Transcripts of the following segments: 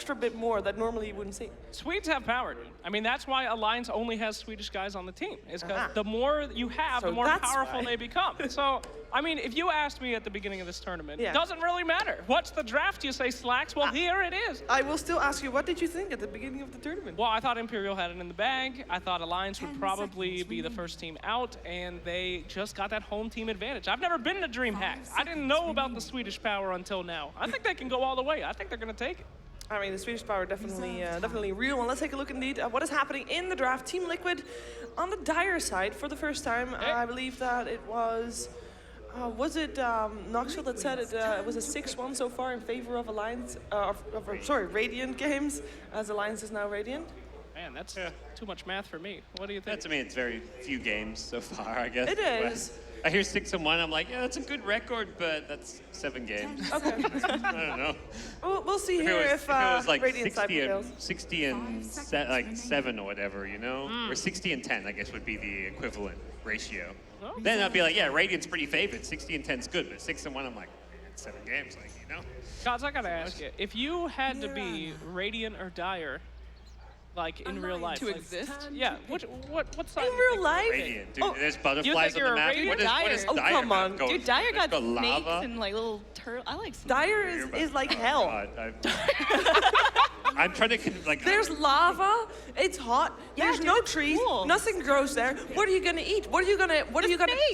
extra bit more that normally you wouldn't see. Swedes have power, dude. I mean, that's why Alliance only has Swedish guys on the team. Is because the more you have, the more powerful they become. So, I mean, if you asked me at the beginning of this tournament, it doesn't really matter. What's the draft, you say, Slacks? Well, here it is. I will still ask you, what did you think at the beginning of the tournament? Well, I thought Imperial had it in the bag. I thought Alliance would probably be the first team out, and they just got that home team advantage. I've never been to DreamHack. I didn't know about the Swedish power until now. I think they can go all the way. I think they're going to take it. I mean, the Swedish power definitely real. And let's take a look indeed at what is happening in the draft. Team Liquid on the Dire side for the first time. I believe that it was it Knoxville that said it was a 6-1 so far in favor of Alliance, Radiant games, as Alliance is now Radiant. Man, that's too much math for me. What do you think? That's, I mean, it's very few games so far, I guess. It is. I hear 6-1, I'm like, yeah, that's a good record, but that's 7 games. Okay. I don't know. We'll see here if it was like Radiant 60 and 7 or whatever, you know? Or 60 and 10, I guess, would be the equivalent ratio. Oh. Then I'd be like, yeah, Radiant's pretty favored. 60 and 10's good, but 6-1, I'm like, 7 games, like, you know? Gods, I gotta ask you, if you had to be Radiant or Dire, like in real life, to exist? Yeah. What side? In real life? Radiant, dude. There's butterflies on the map. What is Oh, Dire come on. map? Dude, Dire got snakes lava? and like little turtles. I like snakes. Dire is like hell. I'm trying to like. There's lava. It's hot. There's no trees. Cool. Nothing grows there. What are you gonna eat? What are you gonna?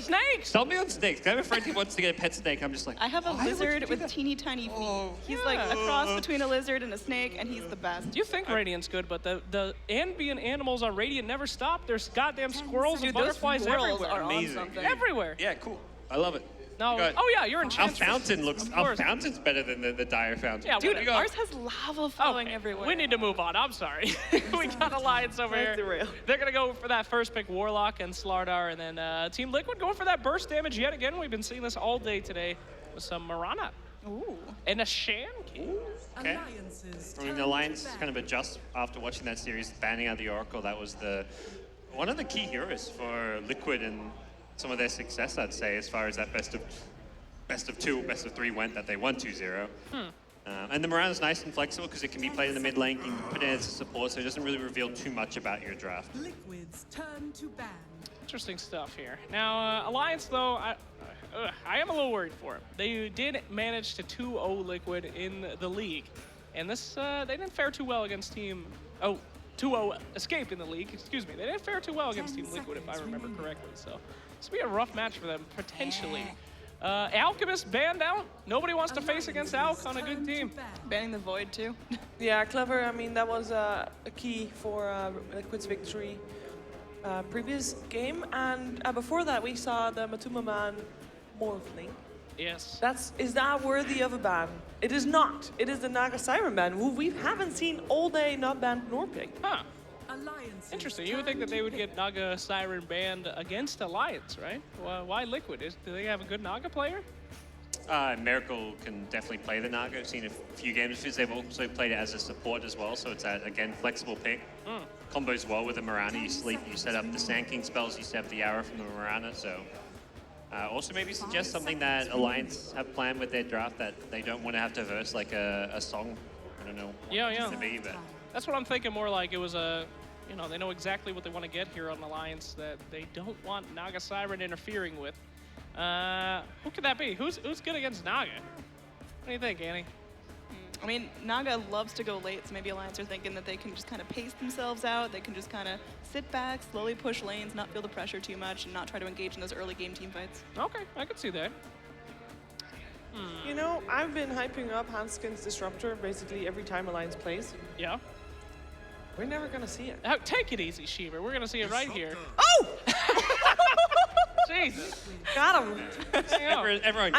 Snakes. Sell me on snakes. I have a friend who wants to get a pet snake. I'm just like. I have a lizard with teeny tiny feet. He's like a cross between a lizard and a snake, and he's the best. You think Radiant's good, but the ambient animals on Radiant never stop. There's goddamn squirrels and butterflies everywhere. Are amazing. on something. Everywhere. Yeah, cool. I love it. No. Oh yeah, you're in Our fountain looks. Our fountain's better than the Dire fountain. Yeah, Dude, ours has lava flowing everywhere. We need to move on. I'm sorry. We got Alliance over here. They're gonna go for that first pick, Warlock and Slardar, and then Team Liquid going for that burst damage yet again. We've been seeing this all day today with some Mirana. Ooh. And a Shan King. Okay. I mean, the Alliance kind of adjust after watching that series, banning out the Oracle. That was one of the key heroes for Liquid and some of their success, I'd say, as far as that best of 2, best of 3 went, that they won 2-0. And the Mirana's nice and flexible because it can be played in the mid lane, you can put it as a support, so it doesn't really reveal too much about your draft. Liquid's turn to ban. Interesting stuff here. Now, Alliance, though, I am a little worried for them. They did manage to 2-0 Liquid in the league. And this, they didn't fare too well against Team... 2-0 escaped in the league, excuse me. They didn't fare too well against Team Liquid, if I remember correctly. So this will be a rough match for them, potentially. Alchemist banned out. Nobody wants to face against Alch on a good team. Banning the Void, too. Yeah, clever. I mean, that was a key for Liquid's victory previous game. And before that, we saw the Matuma Man Morphling. Yes. Is that worthy of a ban? It is not. It is the Naga Siren ban, who we haven't seen all day not banned nor picked. Huh. Interesting. You would think that they would get Naga Siren banned against Alliance, right? Well, why Liquid? Do they have a good Naga player? Miracle can definitely play the Naga. I've seen a few games of his. They've also played it as a support as well, so it's again, flexible pick. Combos well with the Mirana. You sleep, you set up the Sand King spells, you set up the arrow from the Mirana, so... also maybe suggest something that Alliance have planned with their draft that they don't want to have to verse like a song. I don't know what it's to be, but... That's what I'm thinking, more like it was a... You know, they know exactly what they want to get here on Alliance that they don't want Naga Siren interfering with. Who could that be? Who's good against Naga? What do you think, Annie? I mean, Naga loves to go late, so maybe Alliance are thinking that they can just kind of pace themselves out. They can just kind of sit back, slowly push lanes, not feel the pressure too much, and not try to engage in those early game team fights. Okay, I could see that. You know, I've been hyping up Hanskin's Disruptor basically every time Alliance plays. Yeah. We're never gonna see it. Take it easy, Sheever. We're gonna see it right here. Oh! Jesus. Got him. Everyone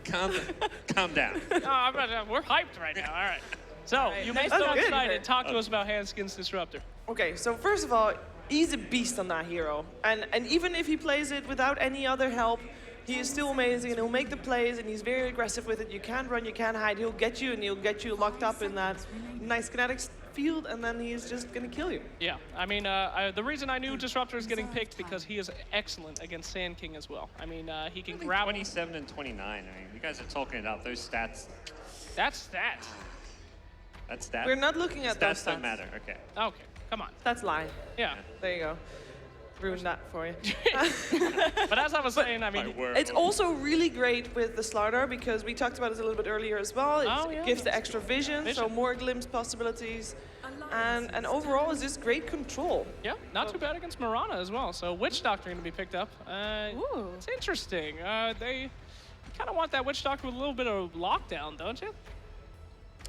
calm down. No, we're hyped right now. All right. So, you made so excited. Talk to us about Hanskin's Disruptor. Okay, so first of all, he's a beast on that hero. And even if he plays it without any other help, he is still amazing, and he'll make the plays, and he's very aggressive with it. You can't run, you can't hide. He'll get you, and he'll get you locked up in that nice kinetics field, and then he's just gonna kill you. Yeah, I mean, the reason I knew Disruptor is getting picked because he is excellent against Sand King as well. I mean, he can grab 27 and 29. I mean, you guys are talking about those stats. That's stats. That's stats. We're not looking at those Stats don't stats. matter. Okay. Okay, come on. That's lie. Yeah. There you go. Ruined that for you. But as I was saying, I mean, It's also really great with the Slardar because we talked about it a little bit earlier as well. It gives the extra vision, so more glimpse possibilities. And overall, it's just great control. yeah, not too bad against Mirana as well. So Witch Doctor going to be picked up. Ooh. It's interesting. They kind of want that Witch Doctor with a little bit of lockdown, don't you?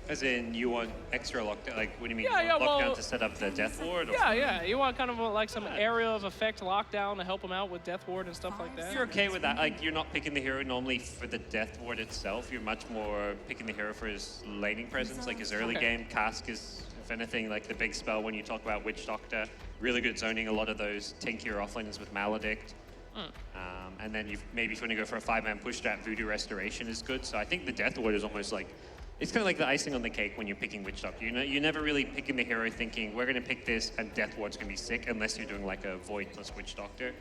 As in, you want extra lockdown? Like, what do you mean? Yeah, you want yeah, lockdown well- to set up the Death Ward? Or Yeah. You want kind of like some area of effect lockdown to help them out with Death Ward and stuff like that. You're okay with that? Like, you're not picking the hero normally for the Death Ward itself. You're much more picking the hero for his laning presence, like his early game. Cask is, if anything, like the big spell when you talk about Witch Doctor. Really good zoning a lot of those tankier offlaners with Maledict. And then maybe if you want to go for a 5-man push strat, Voodoo Restoration is good. So I think the Death Ward is almost like, it's kind of like the icing on the cake when you're picking Witch Doctor. You're never really picking the hero thinking, we're going to pick this and Death Ward's going to be sick, unless you're doing like a Void plus Witch Doctor.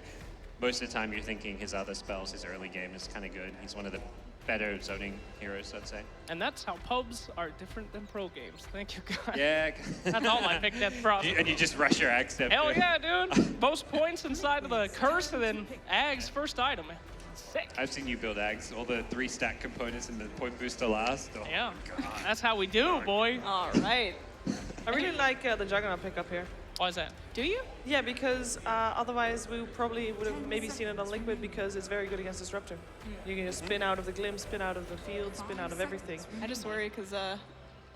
Most of the time you're thinking his other spells, his early game is kind of good. He's one of the better zoning heroes, I'd say. And that's how pubs are different than pro games. Thank you, guys. Yeah. That's all I picked. That's problem. And you just rush your Ag Step. Hell yeah, dude. Most points inside of the curse and then Ag's first item. Sick. I've seen you build Ags, all the 3 stack components and the point booster last. Oh, Yeah. That's how we do, boy. All right. I really like the Juggernaut pickup here. Why is that? Do you? Yeah, because otherwise we probably would have maybe seen it on Liquid because it's very good against Disruptor. You can just spin out of the glimpse, spin out of the field, spin out of everything. I just worry because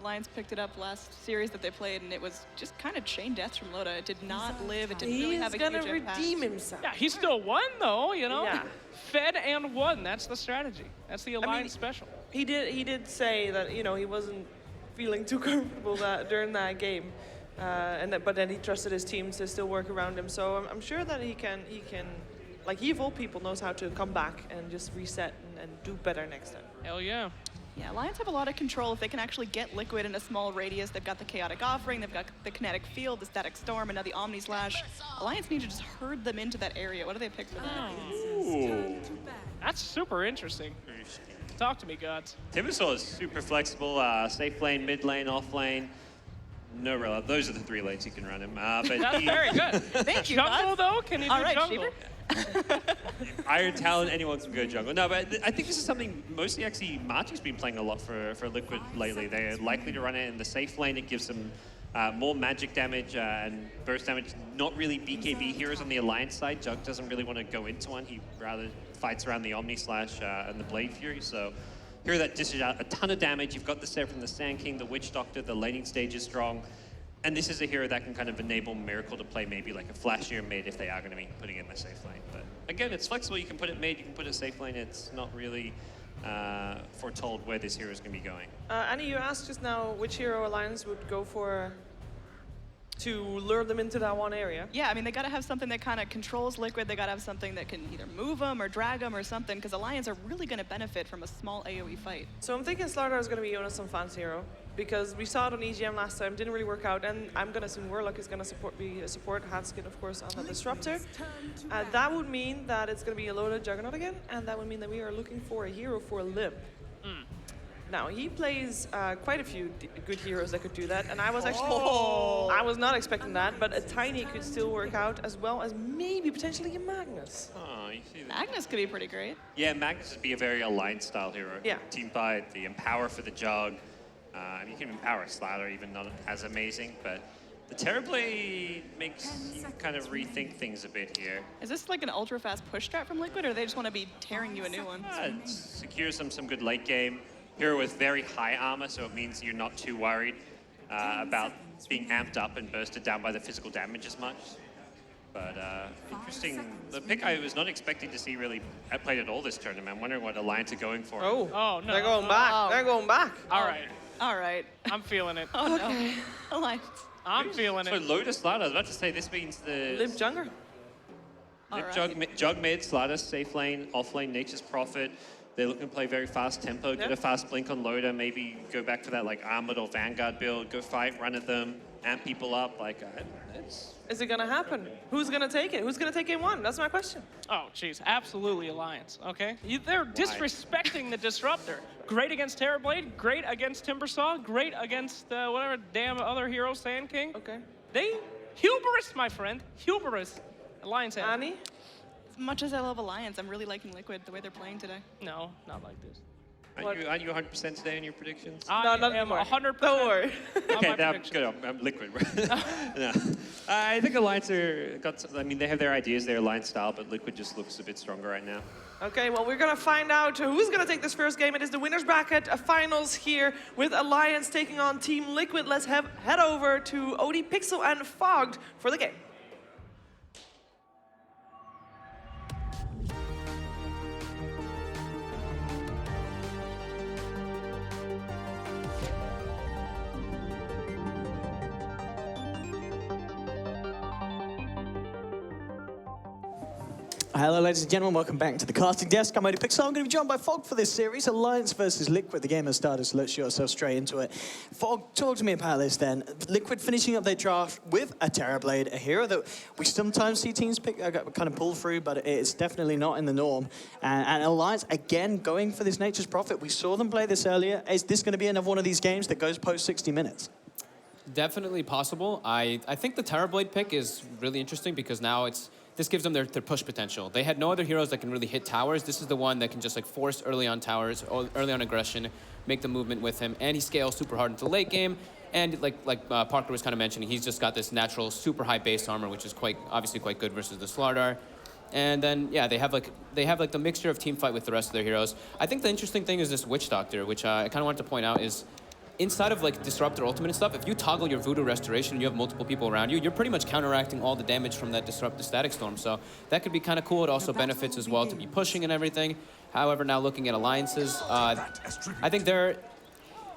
Alliance picked it up last series that they played, and it was just kind of chain deaths from Loda. It did not live. It didn't really have a He's huge gonna impact. redeem himself. Yeah, he still won though, you know? Yeah. Fed and won. That's the strategy. That's the Alliance special. He did say that he wasn't feeling too comfortable during that game, but then he trusted his team to still work around him. So I'm sure that he can like he of all people knows how to come back and just reset and do better next time. Hell yeah. Yeah, Alliance have a lot of control. If they can actually get Liquid in a small radius, they've got the Chaotic Offering, they've got the Kinetic Field, the Static Storm, and now the Omni Slash. Alliance need to just herd them into that area. What do they pick for that? Ooh. That's super interesting. Talk to me, gods. Timbersaw is super flexible, safe lane, mid lane, off lane. No real. Those are the 3 lanes you can run him. But That's very good. Thank you, Jungle gods. though? Can you do All right, jungle? Sheever. Iron Talon, anyone can go jungle. No, but I think this is something mostly actually Marty's been playing a lot for Liquid lately. They're likely to run it in the safe lane. It gives them more magic damage and burst damage. Not really BKB heroes on the Alliance side. Jug doesn't really want to go into one. He rather fights around the Omni Slash and the Blade Fury. So hero that dishes out a ton of damage. You've got the set from the Sand King, the Witch Doctor, the laning stage is strong. And this is a hero that can kind of enable Miracle to play maybe like a flashier mid if they are going to be putting it in the safe lane. But again, it's flexible. You can put it mid, you can put it safe lane. It's not really foretold where this hero is going to be going. Annie, you asked just now which hero Alliance would go for to lure them into that one area. Yeah, I mean, they got to have something that kind of controls Liquid. They got to have something that can either move them or drag them or something, because Alliance are really going to benefit from a small AoE fight. So I'm thinking Slardar is going to be Jonas and Fan's hero because we saw it on EGM last time, didn't really work out, and I'm going to assume Warlock is going to be a support, Hatskin of course on the Disruptor. That would mean that it's going to be a loaded Juggernaut again, and that would mean that we are looking for a hero for Limp. Now, he plays quite a few good heroes that could do that, and I was actually, I was not expecting that, but a Tiny could still work out, as well as maybe potentially a Magnus. Oh, you see that? Magnus could be pretty great. Yeah, Magnus would be a very Alliance style hero. Yeah. Team fight, the Empower for the Jug. You can empower Slatter, even not as amazing, but the Terrorblade makes you kind of rethink things a bit here. Is this like an ultra fast push strat from Liquid, or they just want to be tearing you a new one? It secures some good late game. Hero with very high armor, so it means you're not too worried about being amped up and bursted down by the physical damage as much. But interesting. The pick I was not expecting to see really played at all this tournament. I'm wondering what Alliance are going for. Oh, no. They're going back. Oh. They're going back. All right. All right. I'm feeling it. Oh no. Alliance. I'm feeling So it. Lotus Slatter, I was about to say this means the Limp Jungler. Lip All Jug mid, Slatter safe lane, off lane, Nature's Prophet. They're looking to play very fast tempo, get Yep. a fast blink on Loader, maybe go back for that like Armored or Vanguard build, go fight, run at them, amp people up. Like, it's... Is it going to happen? Who's going to take it? Who's going to take game one? That's my question. Oh, jeez. Absolutely Alliance, okay? They're disrespecting the Disruptor. great against Terrorblade, great against Timbersaw, great against whatever damn other hero, Sand King. Okay. They hubris, my friend, hubris. Alliance has. Annie? As much as I love Alliance, I'm really liking Liquid the way they're playing today. No, not like this. Aren't you 100% today in your predictions? I not am anymore. 100%. Don't worry. Okay, good. I'm Liquid. No. I think Alliance they have their ideas, their Alliance style, but Liquid just looks a bit stronger right now. Okay, well, we're going to find out who's going to take this first game. It is the winners bracket finals here with Alliance taking on Team Liquid. Let's head over to OD Pixel and Fogged for the game. Hello, ladies and gentlemen. Welcome back to the casting desk. I'm OD Pixel. I'm going to be joined by Fog for this series, Alliance versus Liquid. The game has started, so let's shoot ourselves straight into it. Fog, talk to me about this then. Liquid finishing up their draft with a Terrorblade, a hero that we sometimes see teams pick, kind of pull through, but it's definitely not in the norm. And Alliance, again, going for this Nature's Prophet. We saw them play this earlier. Is this going to be another one of these games that goes post 60 minutes? Definitely possible. I think the Terrorblade pick is really interesting because now this gives them their push potential. They had no other heroes that can really hit towers. This is the one that can just like force early on towers, early on aggression, make the movement with him, and he scales super hard into the late game. And like Parker was kind of mentioning, he's just got this natural super high base armor, which is obviously quite good versus the Slardar. And then yeah, they have like the mixture of team fight with the rest of their heroes. I think the interesting thing is this Witch Doctor, which I kind of wanted to point out is, inside of like Disruptor Ultimate and stuff, if you toggle your Voodoo Restoration and you have multiple people around you, you're pretty much counteracting all the damage from that Disruptive Static Storm. So that could be kind of cool. It also benefits as well to be pushing and everything. However, now looking at Alliances, I think their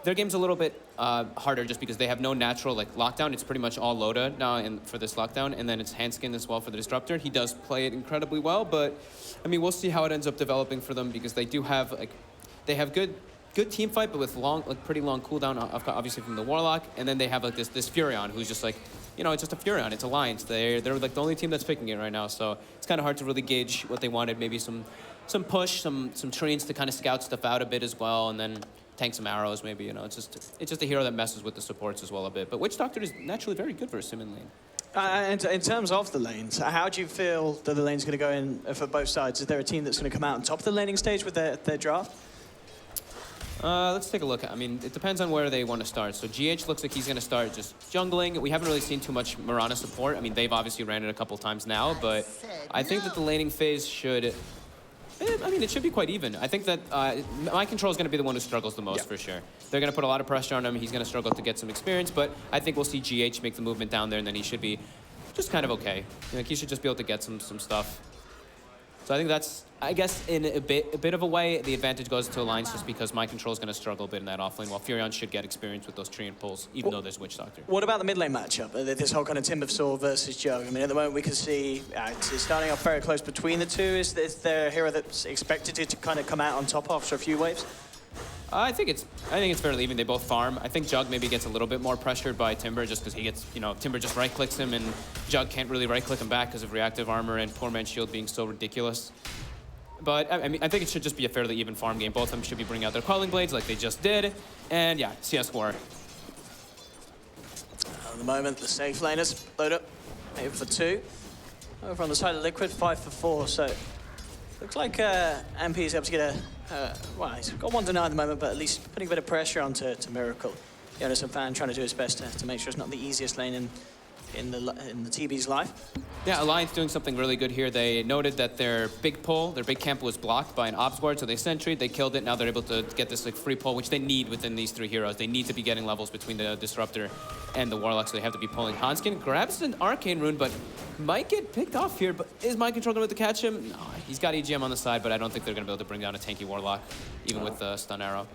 game's a little bit harder just because they have no natural like lockdown. It's pretty much all Loda now for this lockdown, and then it's Handskin as well for the Disruptor. He does play it incredibly well, but I mean, we'll see how it ends up developing for them because they do have they have good team fight, but with pretty long cooldown, obviously from the Warlock, and then they have like this Furion, who's just like, it's just a Furion. It's Alliance. They're like the only team that's picking it right now, so it's kind of hard to really gauge what they wanted. Maybe some push, some trains to kind of scout stuff out a bit as well, and then tank some arrows. Maybe it's just a hero that messes with the supports as well a bit. But Witch Doctor is naturally very good versus him in lane. In terms of the lanes, how do you feel that the lane's going to go in for both sides? Is there a team that's going to come out on top of the laning stage with their draft? Let's take a look. I mean, it depends on where they want to start. So GH looks like he's going to start just jungling. We haven't really seen too much Mirana support. I mean, they've obviously ran it a couple times now, but I think that the laning phase should... it should be quite even. I think that My Control is going to be the one who struggles the most for sure. They're going to put a lot of pressure on him. He's going to struggle to get some experience, but I think we'll see GH make the movement down there, and then he should be just kind of okay. Like, he should just be able to get some stuff. So I think that's, I guess, in a bit of a way, the advantage goes to Alliance just because My Control is going to struggle a bit in that offlane, while Furion should get experience with those tree and pulls, even though there's Witch Doctor. What about the mid lane matchup? This whole kind of Timbersaw versus Jug. I mean, at the moment we can see it's starting off very close between the two. Is there a hero that's expected to kind of come out on top after a few waves? I think it's fairly even. They both farm. I think Jug maybe gets a little bit more pressured by Timber just because he gets, Timber just right-clicks him and Jug can't really right-click him back because of reactive armor and Poor Man's Shield being so ridiculous. But I mean, I think it should just be a fairly even farm game. Both of them should be bringing out their Calling Blades like they just did. And yeah, CS score. At the moment, the safe laners load up 8 for 2. Over on the side of Liquid, 5 for 4. So looks like MP is able to get well, he's got 1 deny at the moment, but at least putting a bit of pressure onto Miracle. Jonas and Fan trying to do his best to make sure it's not the easiest lane in the TB's life. Yeah, Alliance doing something really good here. They noted that their big camp was blocked by an Ops Ward, so they sentried, they killed it. Now they're able to get this like free pull, which they need within these 3 heroes. They need to be getting levels between the Disruptor and the Warlock, so they have to be pulling. Hanskin grabs an Arcane Rune, but might get picked off here. But is My Control going to catch him? No, he's got EGM on the side, but I don't think they're going to be able to bring down a tanky Warlock, even with the stun arrow.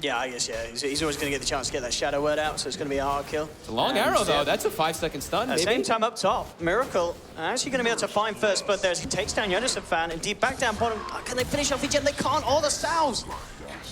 Yeah, I guess, yeah. He's always going to get the chance to get that Shadow Word out, so it's going to be a hard kill. It's a long arrow, though. That's a 5-second stun, At the same time up top, Miracle actually going to be able to find first, but he takes down Jonas and Fan, and deep back down bottom. Can they finish off each other? They can't. All the salves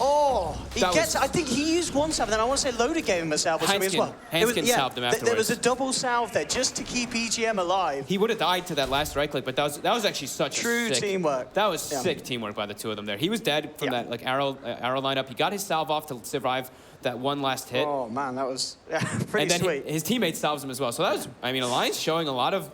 Oh, he That gets. was- I think he used one salve, then I want to say Loda gave him a salve or something as well. Hanskin salved him There was a afterwards. double salve there just to keep EGM alive. He would have died to that last right click, but that was actually such True a sick, teamwork. That was Yeah. sick teamwork by the two of them there. He was dead from Yeah. that like arrow lineup. He got his salve off to survive that one last hit. Oh man, that was pretty and then sweet. his teammate salves him as well. So that was, I mean, Alliance showing a lot of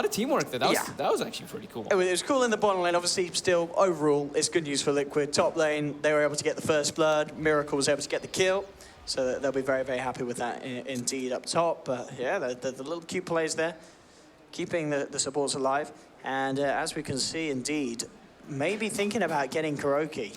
teamwork there. That was actually pretty cool. It was cool in the bottom lane. Obviously, still, overall, it's good news for Liquid. Top lane, they were able to get the first blood. Miracle was able to get the kill. So they'll be very, very happy with that indeed up top. But yeah, the little cute plays there, keeping the supports alive. And as we can see, indeed, maybe thinking about getting Kuroki.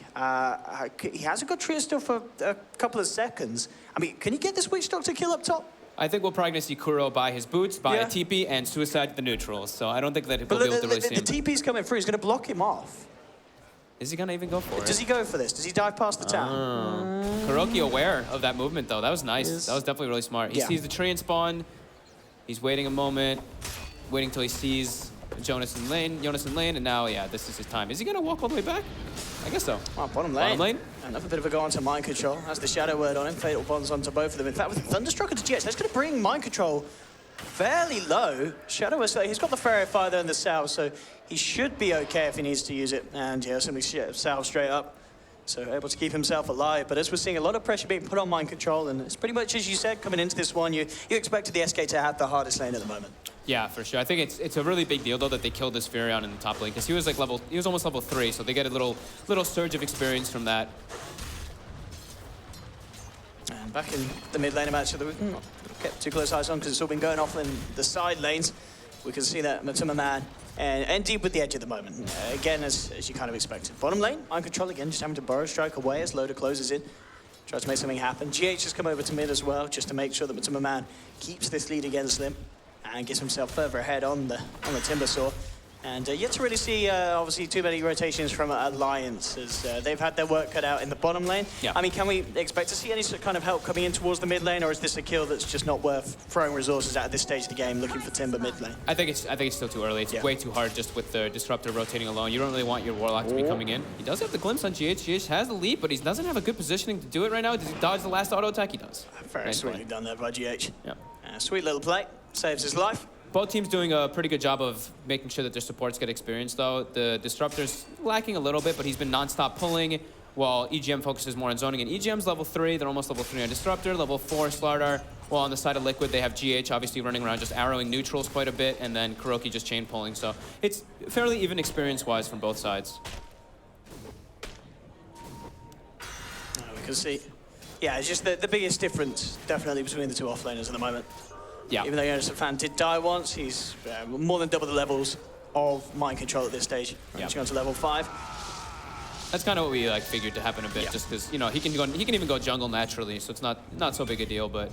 He has a good trio still for a couple of seconds. I mean, can he get this Witch Doctor kill up top? I think we'll probably gonna see Kuro buy his boots, buy Yeah. a TP, and suicide the neutrals. So I don't think that But we'll be able to really see the him. TP's coming through. He's going to block him off. Is he gonna even go for it? Does he go for this? Does he dive past the tower? Kuroki aware of that movement though. That was nice. Yes. That was definitely really smart. He Yeah. sees the tree and spawn. He's waiting a moment, waiting till he sees Jonas in lane, and now, yeah, this is his time. Is he gonna walk all the way back? I guess so. Oh, bottom lane. Bottom lane? Another bit of a go onto mind control. Has the shadow word on him. Fatal bonds onto both of them. In fact, with Thunderstruck into GX, that's going to bring mind control fairly low. Shadow word, he's got the Fairy Fire there in the salve, so he should be okay if he needs to use it. And yeah, simply salve straight up. So able to keep himself alive. But as we're seeing a lot of pressure being put on mind control, and it's pretty much as you said, coming into this one, you expected the SK to have the hardest lane at the moment. Yeah, for sure. I think it's a really big deal though that they killed this Furion in the top lane because he was almost level 3, so they get a little surge of experience from that. And back in the mid lane match, we've not kept too close eyes on because it's all been going off in the side lanes. We can see that Matuma Man and deep with the edge at the moment. Again, as you kind of expected. Bottom lane, mind control again, just having to burrow strike away as Loda closes in. Tries to make something happen. GH has come over to mid as well, just to make sure that Matuma Man keeps this lead against Slim and gets himself further ahead on the Timbersaw. And yet to really see, obviously, too many rotations from Alliance, as they've had their work cut out in the bottom lane. Yeah. I mean, can we expect to see any sort of kind of help coming in towards the mid lane, or is this a kill that's just not worth throwing resources at this stage of the game, looking for Timber mid lane? I think it's still too early. It's Yeah. way too hard just with the Disruptor rotating alone. You don't really want your Warlock to be coming in. He does have the glimpse on GH. GH has the lead, but he doesn't have a good positioning to do it right now. Does he dodge the last auto attack? He does. Very Nice sweetly play. done there by GH. Yeah. Sweet little play, saves his life. Both teams doing a pretty good job of making sure that their supports get experience, though. The Disruptor's lacking a little bit, but he's been non-stop pulling, while EGM focuses more on zoning. And EGM's level 3, they're almost level 3 on Disruptor, level 4 Slardar. While on the side of Liquid, they have GH obviously running around just arrowing neutrals quite a bit, and then Kuroki just chain pulling. So it's fairly even experience-wise from both sides. We can see. Yeah, it's just the biggest difference, definitely, between the two offlaners at the moment. Yeah. Even though Jonas Fan did die once, he's more than double the levels of mind control at this stage. Yeah. Reaching on to level 5. That's kind of what we figured to happen a bit, Yeah. just because he can even go jungle naturally, so it's not so big a deal. But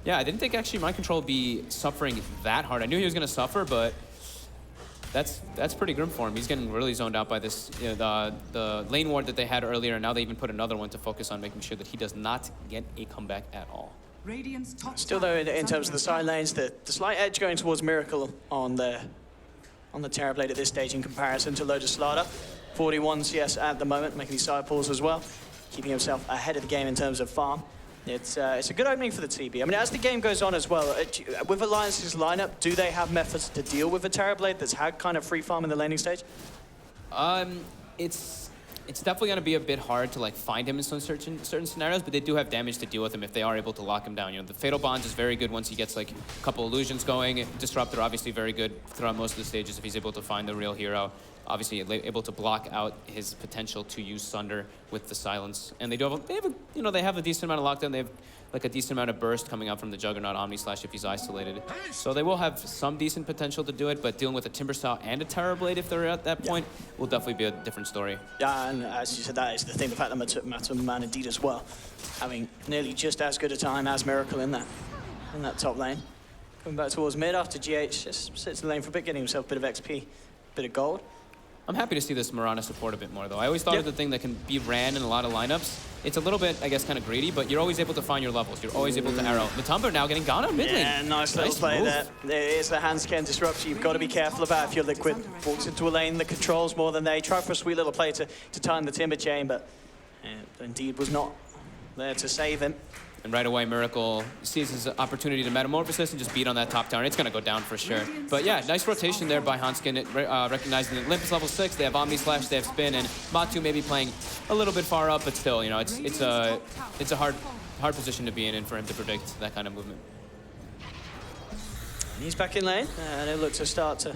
yeah, I didn't think actually mind control would be suffering that hard. I knew he was going to suffer, but that's pretty grim for him. He's getting really zoned out by this the lane ward that they had earlier, and now they even put another one to focus on making sure that he does not get a comeback at all. Radiant's top Still, though, tower in is terms of the side under lanes, the slight edge going towards Miracle on the Terrorblade at this stage in comparison to Loda Slardar. 41 CS at the moment, making these side pulls as well, keeping himself ahead of the game in terms of farm. It's a good opening for the TB. I mean, as the game goes on as well, with Alliance's lineup, do they have methods to deal with a Terrorblade that's had kind of free farm in the laning stage? It's definitely going to be a bit hard to find him in some certain scenarios, but they do have damage to deal with him if they are able to lock him down. The Fatal Bonds is very good once he gets a couple illusions going. Disruptor obviously very good throughout most of the stages if he's able to find the real hero. Obviously able to block out his potential to use Sunder with the silence. And they have a decent amount of lockdown. They have a decent amount of burst coming out from the Juggernaut Omni Slash if he's isolated. So they will have some decent potential to do it, but dealing with a Timbersaw and a Terrorblade if they're at that point will definitely be a different story. Yeah, and as you said, that is the thing, the fact that Matuma Man indeed as well, having nearly just as good a time as Miracle in that top lane. Coming back towards mid after GH just sits in the lane for a bit, getting himself a bit of XP, a bit of gold. I'm happy to see this Mirana support a bit more, though. I always thought of the thing that can be ran in a lot of lineups. It's a little bit, I guess, kind of greedy, but you're always able to find your levels. You're always able to arrow. Matumba now getting Ghana mid lane. Yeah, nice little play there. It's the hands can disrupt you. You've got to be careful about if you're Liquid. Walks into a lane that controls more than they. Try for a sweet little play to time the Timber chain, but And indeed was not there to save him. And right away, Miracle sees his opportunity to metamorphosis and just beat on that top tower. It's going to go down for sure. But yeah, nice rotation there by Hanskin, recognizing that Limp is level 6. They have Omni Slash, they have Spin, and Matu may be playing a little bit far up, but still, you know, it's a hard position to be in for him to predict that kind of movement. And he's back in lane, and he'll look to start to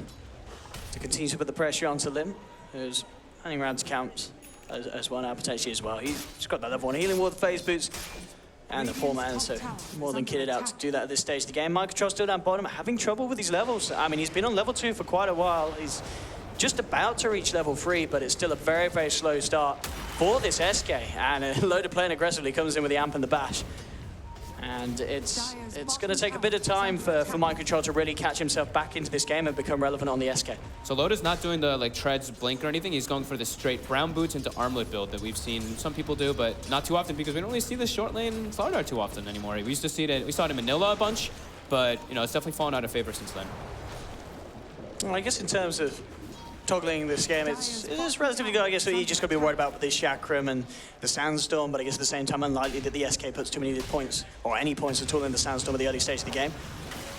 continue to put the pressure onto Limp, who's hanging around to camps as well now, potentially as well. He's got that level 1 healing ward, the phase boots, and the 4-man, so more than kitted out to do that at this stage of the game. Microtrol still down bottom, having trouble with his levels. I mean, he's been on level 2 for quite a while. He's just about to reach level 3, but it's still a very, very slow start for this SK. And a load of playing aggressively comes in with the amp and the bash. And it's going to take a bit of time for Microtrol to really catch himself back into this game and become relevant on the SK. So Loda's not doing the like treads, blink or anything. He's going for the straight brown boots into armlet build that we've seen some people do, but not too often because we don't really see the short lane Slardar too often anymore. We used to see it. We saw it in Manila a bunch, but you know it's definitely fallen out of favor since then. Well, I guess in terms of toggling this game, it's relatively good. I guess you just got to be worried about the Chakram and the Sandstorm, but I guess at the same time, unlikely that the SK puts too many points, or any points at all in the Sandstorm at the early stage of the game.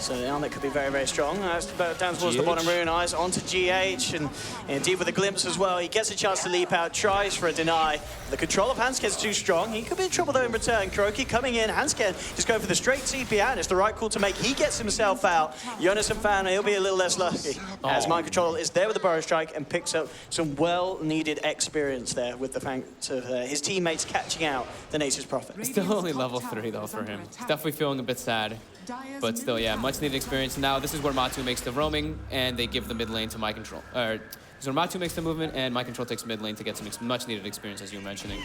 So the armlet could be very, very strong. Down towards the bottom, Rune Eyes onto GH, and indeed with a glimpse as well. He gets a chance to leap out, tries for a deny. The control of Hansken's too strong. He could be in trouble though in return. Kuroki coming in, Hansken just going for the straight TP out. It's the right call to make. He gets himself out. Jonas and Fan, he'll be a little less lucky as Mind Control is there with the Burrow Strike and picks up some well-needed experience there with the thanks of his teammates catching out the Nature's Prophet. Still only level 3 though for him. He's definitely feeling a bit sad. But still, yeah, much needed experience. Now this is where Matu makes the roaming, and they give the mid lane to My Control. So Matu makes the movement, and My Control takes mid lane to get some much needed experience, as you were mentioning.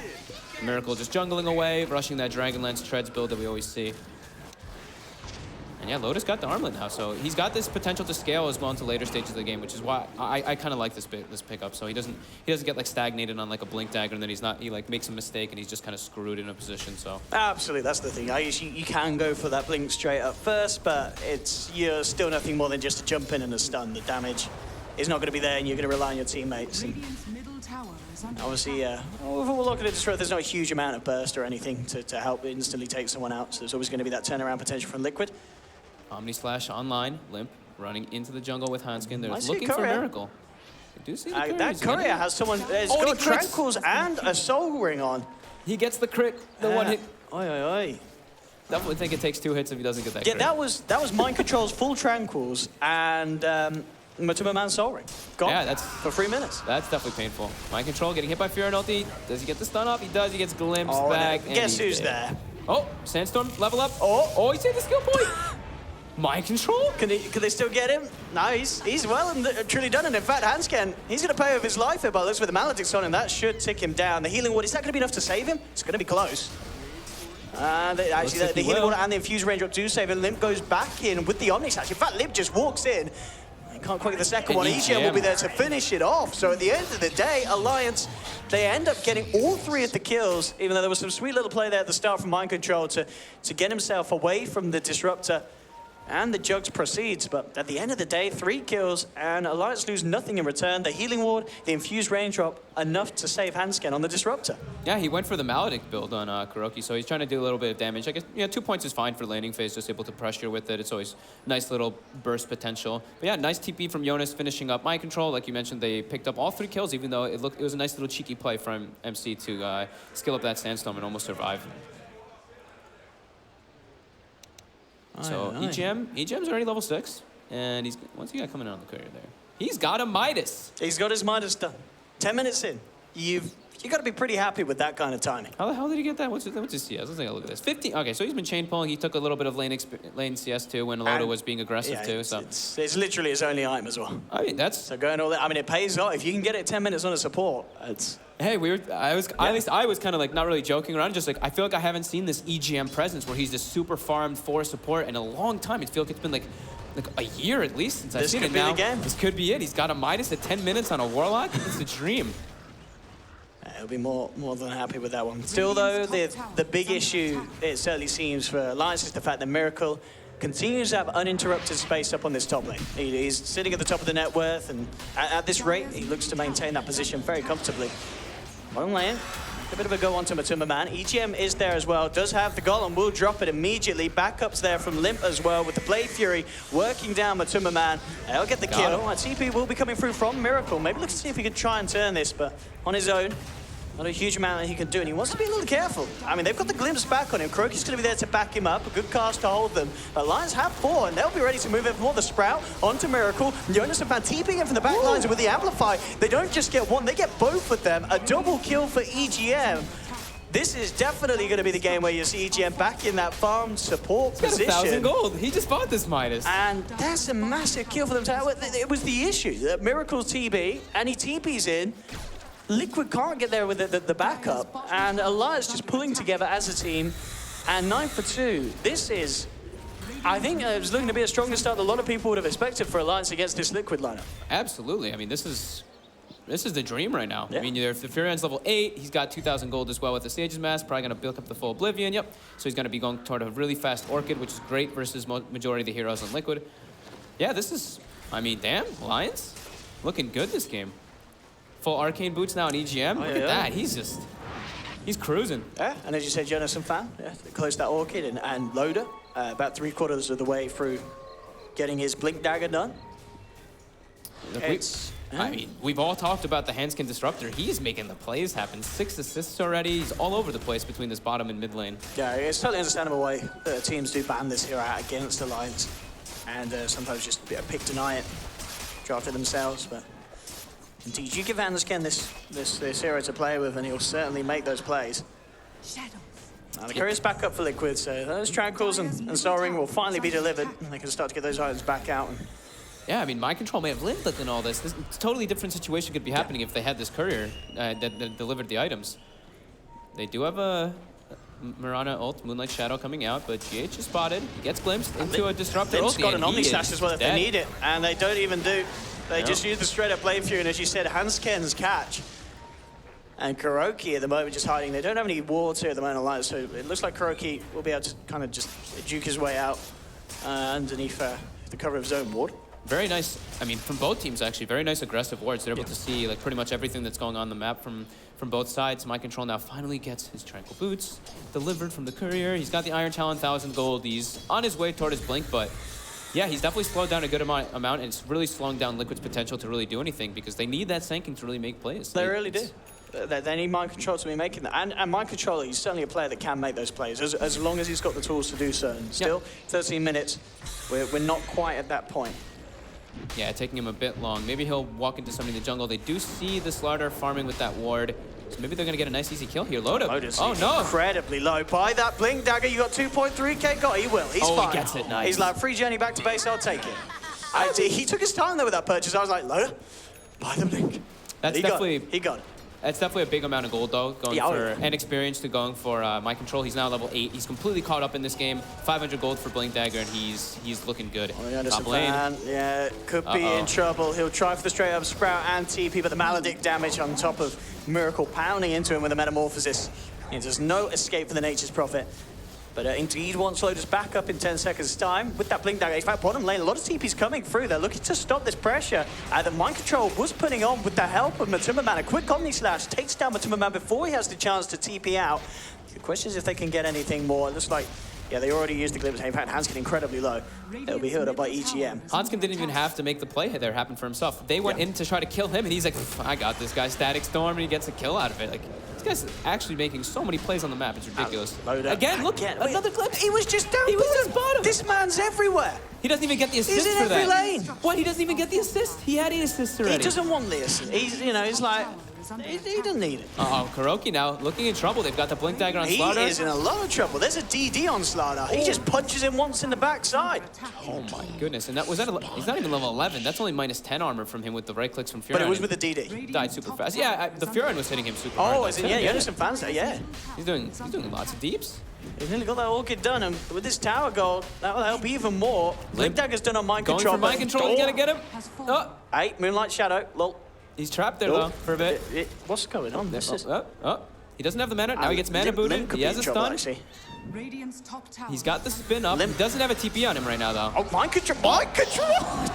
Miracle just jungling away, rushing that Dragonlance treads build that we always see. And yeah, Lotus got the armlet now, so he's got this potential to scale as well into later stages of the game, which is why I kind of like this pickup. So he doesn't get like stagnated on like a blink dagger, and then he like makes a mistake and he's just kind of screwed in a position. So absolutely, that's the thing. You can go for that blink straight up first, but you're still nothing more than just a jump in and a stun. The damage is not going to be there, and you're going to rely on your teammates. And obviously, we're looking at destroy. There's not a huge amount of burst or anything to help instantly take someone out. So there's always going to be that turnaround potential from Liquid. Omni Slash online, Limp running into the jungle with Hanskin. They're looking for a miracle. I do see the courier. That courier has someone. He's got Tranquils and a Soul Ring on. He gets the crit, the one hit. Oi, oi, oi. Definitely think it takes 2 hits if he doesn't get that crit. That was Mind Control's full Tranquils and Matuma Man's Soul Ring. Gone. Yeah, that's for 3 minutes. That's definitely painful. Mind Control getting hit by Fear and ulti. Does he get the stun up? He does. He gets glimpsed back. And guess who's there? Oh, Sandstorm level up. Oh, he saved the skill point. Mind Control? Can they still get him? No, he's well and truly done. And in fact, Hansken, he's going to pay with his life here, but looks with the Maledicts on him. That should tick him down. The healing ward, is that going to be enough to save him? It's going to be close. Actually, the healing ward and the infused raindrop do save him. Limp goes back in with the Omni Slash. In fact, Limp just walks in. He can't quite get the second one. EGM will be there to finish it off. So at the end of the day, Alliance, they end up getting all 3 of the kills, even though there was some sweet little play there at the start from Mind Control to get himself away from the Disruptor. And the Jugs proceeds, but at the end of the day, 3 kills, and Alliance lose nothing in return. The healing ward, the infused raindrop, enough to save Hansken on the Disruptor. Yeah, he went for the Maledict build on Kuroki, so he's trying to do a little bit of damage. I guess 2 points is fine for laning phase, just able to pressure with it. It's always nice little burst potential. But yeah, nice TP from Jonas finishing up Mind Control. Like you mentioned, they picked up all 3 kills, even though it was a nice little cheeky play from MC to skill up that Sandstorm and almost survive. So EGM's already level 6, and what's he got coming out on the courier there? He's got a Midas. He's got his Midas done. 10 minutes in, you got to be pretty happy with that kind of timing. How the hell did he get that? What's his CS? Let's take a look at this. 15. Okay, so he's been chain pulling. He took a little bit of lane CS too when Loda was being aggressive too. So it's literally his only item as well. I mean so going all that. I mean it pays off if you can get it 10 minutes on a support. Hey, at least I was kind of like not really joking around, just like I feel like I haven't seen this EGM presence where he's this super farmed for support in a long time. I feel like it's been like a year at least since I've seen it now. This could be it. He's got a Midas at 10 minutes on a Warlock. It's a dream. He'll be more than happy with that one. Still though, the big issue, it certainly seems for Alliance, is the fact that Miracle continues to have uninterrupted space up on this top lane. He's sitting at the top of the net worth, and at this rate, he looks to maintain that position very comfortably. Bottom lane. A bit of a go onto Matuma Man. EGM is there as well. Does have the golem. Will drop it immediately. Backups there from Limp as well with the Blade Fury working down Matuma Man. They'll get the kill. TP will be coming through from Miracle. Maybe look to see if he can try and turn this, but on his own, not a huge amount that he can do, and he wants to be a little careful. I mean, they've got the glimpse back on him. Kroki's going to be there to back him up. A good cast to hold them. But Lions have 4, and they'll be ready to move in for the Sprout onto Miracle. Jonas and Van TPing in from the back lines, and with the Amplify, they don't just get one, they get both of them. A double kill for EGM. This is definitely going to be the game where you see EGM back in that farm support position. Got 1,000 gold. He just bought this Midas. And that's a massive kill for them. It was the issue that Miracle's TB, and he TP's in. Liquid can't get there with the backup, and Alliance just pulling together as a team, and 9 for 2. This is, I think it was looking to be a stronger start than a lot of people would have expected for Alliance against this Liquid lineup. Absolutely. I mean, this is the dream right now. Yeah. I mean, the Furion's level 8. He's got 2,000 gold as well with the Sage's Mask. Probably going to build up the full Oblivion. Yep. So he's going to be going toward a really fast Orchid, which is great versus majority of the heroes on Liquid. Yeah, this is, I mean, damn, Lions looking good this game. Full Arcane Boots now on EGM. Look at that. He's cruising. Yeah, and as you said, Jonas and Fan, close that Orchid, and Loader, about 3/4 of the way through getting his Blink Dagger done. I mean, we've all talked about the Handskin Disruptor. He's making the plays happen. 6 assists already. He's all over the place between this bottom and mid lane. Yeah, it's totally understandable why teams do ban this hero out against Alliance, and sometimes just pick deny it, draft it themselves, but indeed, you give Handskin this hero to play with, and he'll certainly make those plays. The courier's back up for Liquid, so those Tranquils and Soul Ring will finally be delivered, and they can start to get those items back out. Yeah, I mean, Mind Control may have lived in all this. This totally different situation could be happening if they had this courier that delivered the items. They do have a Mirana ult, Moonlight Shadow coming out, but GH is spotted. He gets glimpsed into a Disruptor Limp's ulti, got an and Omni Slash as well if they need it, and they don't even do. They just use the straight up Blade Fury, and as you said, Hansken's catch. And Kuroki at the moment just hiding. They don't have any wards here at the moment, Alliance, so it looks like Kuroki will be able to kind of just juke his way out underneath the cover of his own ward. Very nice, I mean, from both teams actually, very nice aggressive wards. They're able to see like pretty much everything that's going on the map from both sides. Mind Control now finally gets his Tranquil Boots delivered from the courier. He's got the Iron Talon, 1,000 gold. He's on his way toward his Blink, but yeah, he's definitely slowed down a good amount, and it's really slowing down Liquid's potential to really do anything because they need that Sanking to really make plays. They really do. They need Mind Control to be making that. And Mind Control, he's certainly a player that can make those plays, as long as he's got the tools to do so. And still, 13 minutes, we're not quite at that point. Yeah, taking him a bit long. Maybe he'll walk into somebody in the jungle. They do see the Slardar farming with that ward. So maybe they're going to get a nice easy kill here. Load up. Oh, no. Incredibly low. By that Blink Dagger, you got 2.3k. Got, he will. He's fine. He gets it. Nice. He's like, free journey back to base, I'll take it. He took his time, though, with that purchase. I was like, Loader, buy the Blink. He got it. That's definitely a big amount of gold, though, going for and experience to going for Mind Control. He's now level 8. He's completely caught up in this game. 500 gold for Blink Dagger, and he's looking good. Top lane. Yeah, could be in trouble. He'll try for the straight up Sprout and TP, but the Maledict damage on top of Miracle pounding into him with a Metamorphosis. And there's no escape for the Nature's Prophet. But indeed, wants Lotus back up in 10 seconds' time with that Blink Dagger. In fact, bottom lane, a lot of TP's coming through. They're looking to stop this pressure. The Mind Control was putting on with the help of Matuma Man. A quick Omni Slash takes down Matuma Man before he has the chance to TP out. The question is if they can get anything more. It looks like, yeah, they already used the Glimpse. In fact, Hanskin incredibly low. It'll be healed up by EGM. Hanskin didn't even have to make the play there happen for himself. They went in to try to kill him, and he's like, I got this guy. Static Storm, and he gets a kill out of it. Like, this guy's actually making so many plays on the map. It's ridiculous. Again, look, another Glimpse. He was just down. He was just bottom. This man's everywhere. He doesn't even get the assist for that. He's in every lane. What? He doesn't even get the assist? He had 8 assists already. He doesn't want the assist. He's like, he doesn't need it. Kuroki now looking in trouble. They've got the Blink Dagger on Slardar. He is in a lot of trouble. There's a DD on Slardar. He just punches him once in the backside. Oh my goodness. And that was that. He's not even level 11. That's only minus 10 armor from him with the right clicks from Furion. But it was with the DD. He died super fast. Yeah, the Furion was hitting him super hard. Oh, as in, yeah, you some fans there, yeah. He's doing lots of deeps. He's nearly got that Orchid done, and with this tower goal, that will help even more. Blink Dagger's done on Mind Control. Going for Mind Control, he's gonna get him. Oh. Hey, Moonlight Shadow, lol. He's trapped there, though, for a bit. What's going on? He doesn't have the mana. Now he gets mana booted. He has a stun. He's got the spin up. He doesn't have a TP on him right now, though. Oh, Mind Control! Mind Control!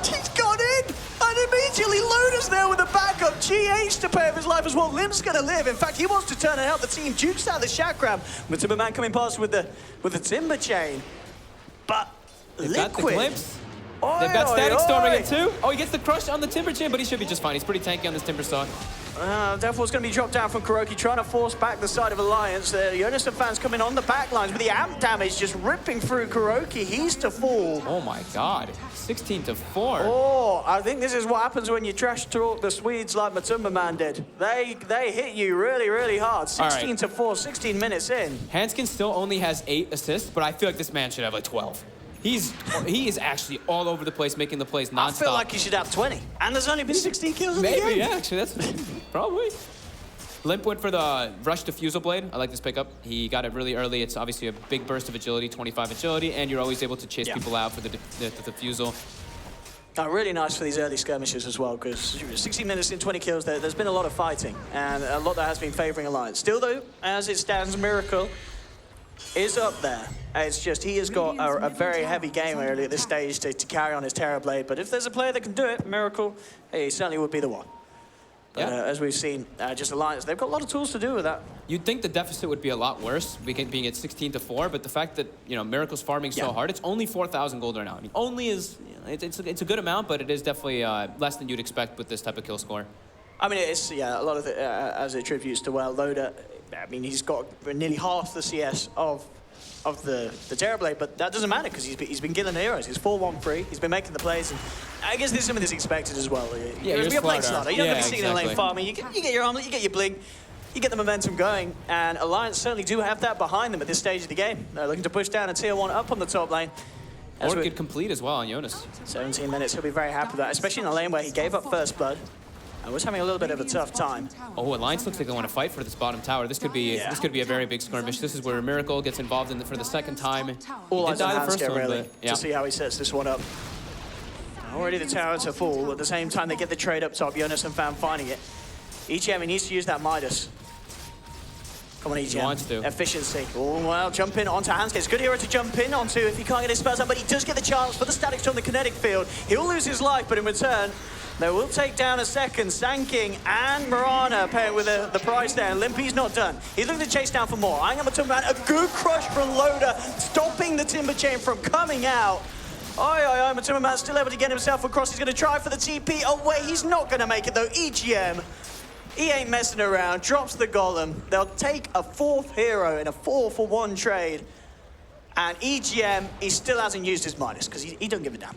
He's got in! And immediately. Loda's there with the backup. GH to pay of his life as well. Lim's gonna live. In fact, he wants to turn and help the team. Jukes out the shot grab. Timberman coming past with the timber chain. But They've Liquid. got the glimpse. Oi, They've got Static oi, Storming oi. it too. Oh, he gets the crush on the Timber Chain, but he should be just fine. He's pretty tanky on this Timber Saw. Therefore, it's going to be dropped down from Kuroki, trying to force back the side of Alliance. Jonas and fans coming on the back lines, but the amp damage just ripping through Kuroki. He's to fall. Oh my God, 16-4. Oh, I think this is what happens when you trash talk the Swedes like Matumba Man did. They hit you really, really hard. 16-4, 16 minutes in. Hanskin still only has 8 assists, but I feel like this man should have like 12. He is actually all over the place, making the plays nonstop. I feel like he should have 20. And there's only been 16 kills in the game. Maybe, yeah, actually, that's probably. Limp went for the rush defusal blade. I like this pickup. He got it really early. It's obviously a big burst of agility, 25 agility, and you're always able to chase people out for the defusal. Really nice for these early skirmishes as well, because 16 minutes in 20 kills, there's been a lot of fighting, and a lot that has been favoring Alliance. Still, though, as it stands, Miracle is up there. It's just he has got a very heavy game early at this stage to carry on his Terrorblade, but if there's a player that can do it, Miracle, he certainly would be the one. But, as we've seen, just Alliance, they've got a lot of tools to do with that. You'd think the deficit would be a lot worse, being at 16-4, but the fact that, you know, Miracle's farming so hard, it's only 4,000 gold right now. I mean, only is, you know, it's a good amount, but it is definitely less than you'd expect with this type of kill score. I mean, it's, a lot of it, as it attributes to, well, Loda, I mean, he's got nearly half the CS of the Terrorblade, but that doesn't matter because he's been killing heroes. He's 4-1-3. He's been making the plays, and I guess there's some of this expected as well. You're playing Slaughter. You're not going to be sitting in lane farming. You get your armlet, you get your blink, you get the momentum going, and Alliance certainly do have that behind them at this stage of the game. They're looking to push down a tier 1 up on the top lane. Or get complete as well on Jonas. 17 minutes, he'll be very happy with that, especially in a lane where he gave up first blood. I was having a little bit of a tough time. Oh, Alliance looks like they want to fight for this bottom tower. This could be a very big skirmish. This is where Miracle gets involved in for the second time. All eyes on Hanskin, really, to see how he sets this one up. Already the tower to fall. At the same time, they get the trade up top. Jonas and Fan finding it. EGM, he needs to use that Midas. Come on, EGM. He wants to. Efficiency. Oh, well, jump in onto Hanskin. It's a good hero to jump in onto if he can't get his spells up, but he does get the chance for the static storm, the kinetic field. He'll lose his life, but in return, they will take down a second. Sanking and Marana paying with the price there. And Limpy's not done. He's looking to chase down for more. I'm going to man. A good crush from Loda, stopping the Timber Chain from coming out. Matumba still able to get himself across. He's going to try for the TP. Oh, wait, he's not going to make it, though. EGM, he ain't messing around. Drops the Golem. They'll take a 4th hero in a 4-for-1 trade. And EGM, he still hasn't used his Midas, because he don't give a damn.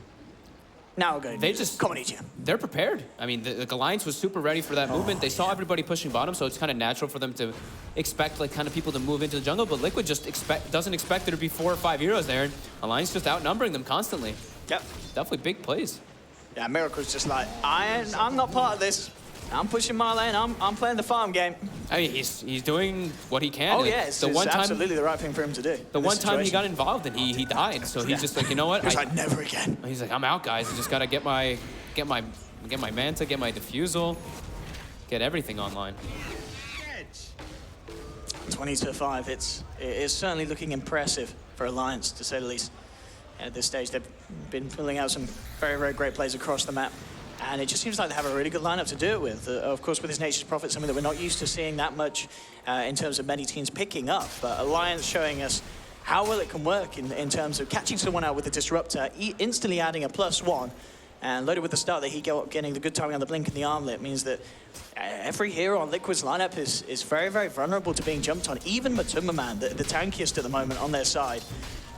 Now we're going to come on, EGM. They're prepared. I mean, the Alliance was super ready for that movement. They saw everybody pushing bottom, so it's kind of natural for them to expect like kind of people to move into the jungle. But Liquid just doesn't expect there to be 4 or 5 heroes there. And Alliance just outnumbering them constantly. Yep. Definitely big plays. Yeah, Miracle's just like, I'm not part of this. I'm pushing my lane. I'm playing the farm game. I mean, he's doing what he can. Oh yeah, it's absolutely the right thing for him to do. The one time he got involved and he died, so he's just like, you know what? He's like, never again. He's like, I'm out, guys. I just gotta get my Manta, get my defusal, get everything online. 20-5. It is certainly looking impressive for Alliance, to say the least. At this stage, they've been pulling out some very, very great plays across the map. And it just seems like they have a really good lineup to do it with. Of course, with this Nature's Prophet, something that we're not used to seeing that much in terms of many teams picking up. But Alliance showing us how well it can work in terms of catching someone out with the Disruptor, instantly adding a +1. And loaded with the start that he got, getting the good timing on the blink and the armlet means that every hero on Liquid's lineup is very, very vulnerable to being jumped on. Even Matumba Man, the tankiest at the moment on their side.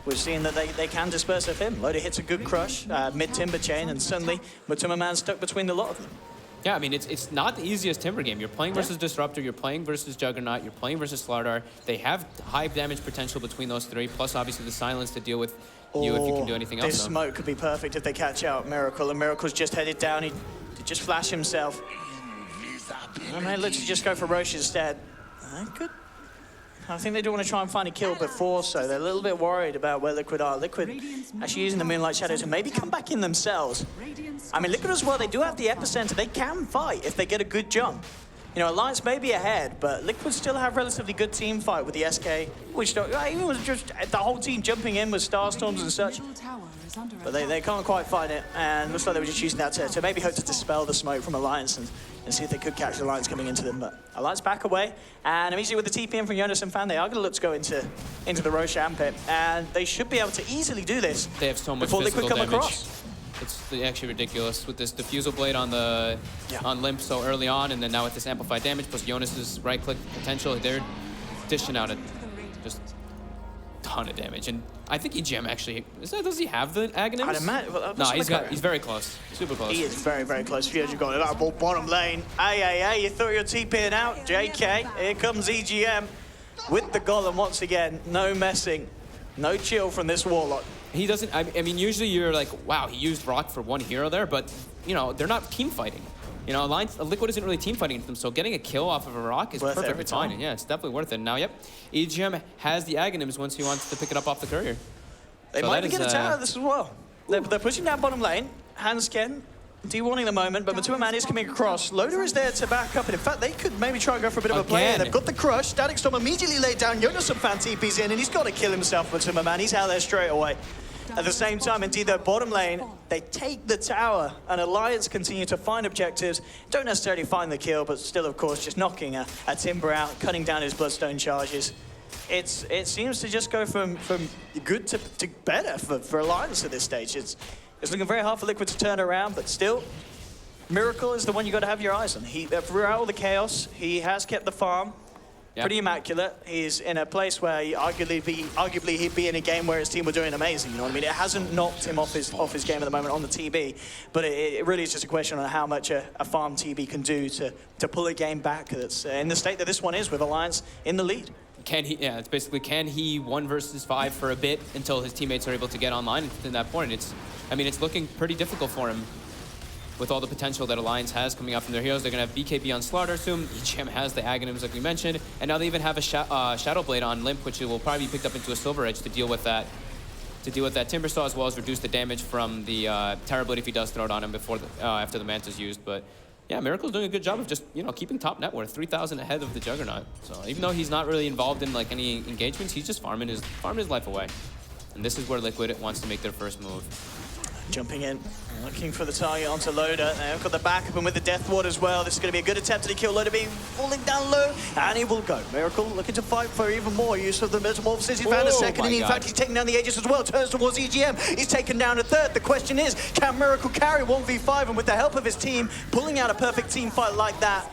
We've seen that they can disperse of him. Loda hits a good crush, mid-Timber Chain, and suddenly Matumba Man's stuck between the lot of them. Yeah, I mean, it's not the easiest Timber game. You're playing versus Disruptor, you're playing versus Juggernaut, you're playing versus Slardar. They have high damage potential between those 3, plus obviously the silence to deal with you if you can do anything else. This smoke could be perfect if they catch out Miracle, and Miracle's just headed down. He just flash himself. I mean, let's just go for Roche instead. Good. I think they do want to try and find a kill before, so they're a little bit worried about where Liquid are. Liquid actually using the Moonlight Shadow to maybe come back in themselves. I mean, Liquid as well, they do have the epicenter. They can fight if they get a good jump. You know, Alliance may be ahead, but Liquid still have relatively good team fight with the SK, which even was just the whole team jumping in with Starstorms and such. But they can't quite find it, and looks like they were just using that to maybe hope to dispel the smoke from Alliance and see if they could catch Alliance coming into them. But Alliance back away, and immediately with the TP in from Jonas and Fan, they are going to look to go into the Roshan pit, and they should be able to easily do this. They have so much before physical Liquid come damage. across. It's actually ridiculous with this diffusal blade on the on Limp so early on, and then now with this amplified damage plus Jonas's right click potential, they're dishing out just ton of damage. And I think EGM actually does he have the Aghanims? I'd imagine. Well, no, he's very close, super close. He is very, very close. Fuge got it out bottom lane. Hey, you thought you were TPing out, JK. Here comes EGM with the Golem once again. No messing, no chill from this Warlock. He doesn't, I mean, usually you're like, wow, he used Rock for one hero there, but, you know, they're not team fighting. You know, Liquid isn't really team fighting them, so getting a kill off of a Rock is perfectly fine. Yeah, it's definitely worth it. Now, yep, EGM has the Aghanims once he wants to pick it up off the courier. They might be getting a tower this as well. They're pushing down bottom lane. Hansken D1ing the moment, but Matuma is coming across. Loader is there to back up, and in fact, they could maybe try and go for a bit of a play. They've got the crush. Static Storm immediately laid down. Jonas and Fan TP's in, and he's got to kill himself, Matuma Man. He's out there straight away. At the same time, indeed, their bottom lane, they take the tower, and Alliance continue to find objectives. Don't necessarily find the kill, but still, of course, just knocking a Timber out, cutting down his Bloodstone charges. It seems to just go from good to better for Alliance at this stage. It's looking very hard for Liquid to turn around, but still, Miracle is the one you got to have your eyes on. Throughout all the chaos, he has kept the farm. Yep. Pretty immaculate. He's in a place where arguably he'd be in a game where his team were doing amazing. You know what I mean? It hasn't knocked him off his game at the moment on the TB, but it really is just a question on how much a farm TB can do to pull a game back. That's in the state that this one is with Alliance in the lead. Can he? Yeah, it's basically can he 1 versus 5 for a bit until his teammates are able to get online. At that point, it's looking pretty difficult for him. With all the potential that Alliance has coming out from their heroes, they're going to have BKB on Slaughter soon. EGM has the Aghanims, like we mentioned, and now they even have a Shadow Blade on Limp, which will probably be picked up into a Silver Edge to deal with that. Timber Saw, as well as reduce the damage from the Terror Blade if he does throw it on him after the Manta's used. But yeah, Miracle's doing a good job of just keeping top net worth, 3,000 ahead of the Juggernaut. So even though he's not really involved in like any engagements, he's just farming his life away. And this is where Liquid wants to make their first move. Jumping in, looking for the target onto Loader. They've got the backup and with the Death Ward as well. This is going to be a good attempt to kill Loader, being falling down low, and he will go. Miracle looking to fight for even more use of the Metamorphosis. He's found a second, and in fact, he's taking down the Aegis as well. Turns towards EGM. He's taken down a third. The question is, can Miracle carry 1v5? And with the help of his team, pulling out a perfect team fight like that,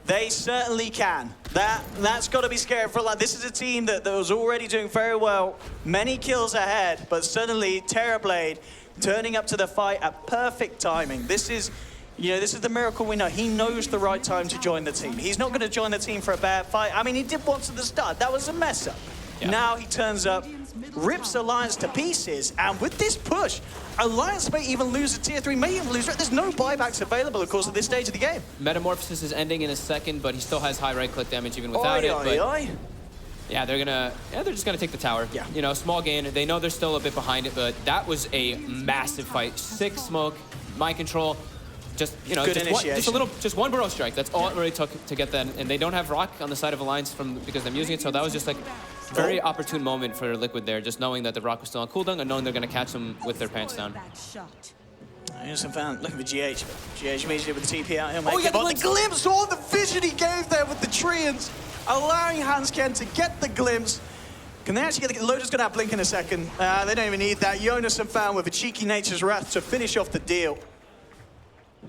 they certainly can. That's got to be scary for Alliance. This is a team that was already doing very well. Many kills ahead, but suddenly Terrorblade turning up to the fight at perfect timing. This is the Miracle we know. He knows the right time to join the team. He's not going to join the team for a bad fight. I mean, he did once at the start. That was a mess up. Yeah. Now he turns up, rips Alliance to pieces, and with this push, Alliance may even lose a tier 3, may even lose. There's no buybacks available, of course, at this stage of the game. Metamorphosis is ending in a second, but he still has high right-click damage even without it. Yeah, they're just gonna take the tower. Yeah. Small gain. They know they're still a bit behind it, but that was a massive fight. 6 smoke, mind control, just just one burrow strike. That's all it really took to get that. And they don't have Rock on the side of Alliance because they're using it. So that was just like a very opportune moment for Liquid there, just knowing that the Rock was still on cooldown and knowing they're gonna catch them with their pants down. Here's some fan looking for GH. GH immediately with the TP out. The glimpse, all the vision he gave there with the Treants, allowing Hansken to get the glimpse. Can they actually get the Loader's going to have Blink in a second? They don't even need that. Jonas and Fan with a cheeky Nature's Wrath to finish off the deal.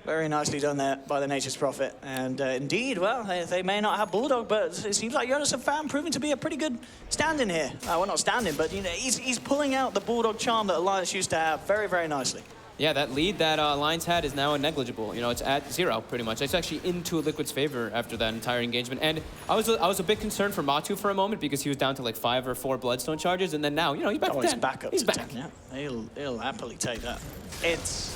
Very nicely done there by the Nature's Prophet. And indeed, well, they may not have Bulldog, but it seems like Jonas and Fan proving to be a pretty good stand-in here. Well, not stand-in, but he's pulling out the Bulldog charm that Alliance used to have very, very nicely. Yeah, that lead that Alliance had is now negligible. It's at 0 pretty much. It's actually into Liquid's favor after that entire engagement. And I was a bit concerned for Matu for a moment because he was down to like 5 or 4 Bloodstone charges, and then now he's back to 10. He's back up to 10. Yeah, he'll happily take that. It's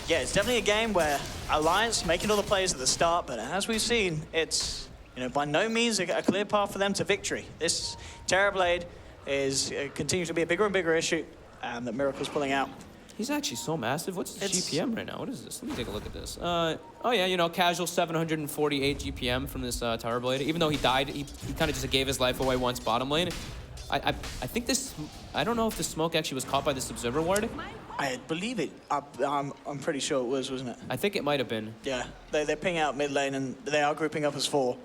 definitely a game where Alliance making all the plays at the start, but as we've seen, it's by no means a clear path for them to victory. This Terrorblade is continuing to be a bigger and bigger issue that Miracle's pulling out. He's actually so massive. What's his GPM right now? What is this? Let me take a look at this. Oh yeah, you know, casual 748 GPM from this Tower Blade. Even though he died, he kind of just gave his life away once bottom lane. I think this, I don't know if the smoke actually was caught by this observer ward. I believe it. I'm pretty sure it was, wasn't it? I think it might have been. Yeah, they're ping out mid lane and they are grouping up as 4.